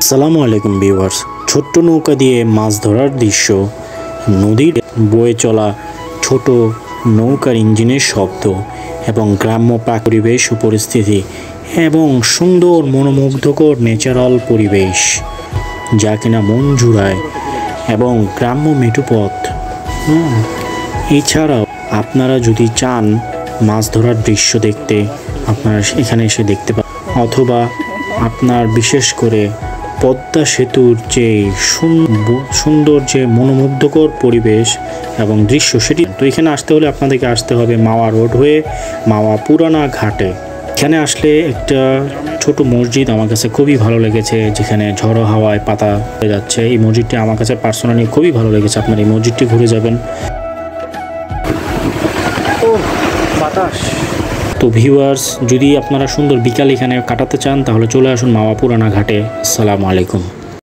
আসসালামু আলাইকুম ভিউয়ার্স। ছোট্ট নৌকা দিয়ে মাছ ধরার দৃশ্য, নদীর বয়ে চলা ছোট নৌকার ইঞ্জিনের শব্দ এবং গ্রাম্য পরিবেশ ও পরিস্থিতি এবং সুন্দর মনোমুগ্ধকর ন্যাচারাল পরিবেশ যা কিনা মন জুড়ায় এবং গ্রাম্য মেঠোপথ। এছাড়াও আপনারা যদি চান মাছ ধরার দৃশ্য দেখতে, আপনারা এখানে এসে দেখতে পাবেন, অথবা আপনার বিশেষ করে পদ্মা সেতুর যে সুন্দর যে মনোমুগ্ধকর পরিবেশ এবং দৃশ্য, সেটি তো এখানে আসতে হলে আপনাদেরকে আসতে হবে মাওয়া রোড হয়ে মাওয়া পুরানা ঘাটে। এখানে আসলে একটা ছোট মসজিদ আমার কাছে খুবই ভালো লেগেছে, যেখানে ঝড়ো হাওয়ায় পাতা হয়ে যাচ্ছে। এই মসজিদটি আমার কাছে পার্সোনালি খুবই ভালো লেগেছে। আপনার এই মসজিদটি ঘুরে যাবেন। বাতাস। তো ভিউয়ার্স, যদি আপনারা সুন্দর বিকাল এখানে কাটাতে চান তাহলে চলে আসুন মাওয়া পুরানা ঘাটে। আসসালামু আলাইকুম।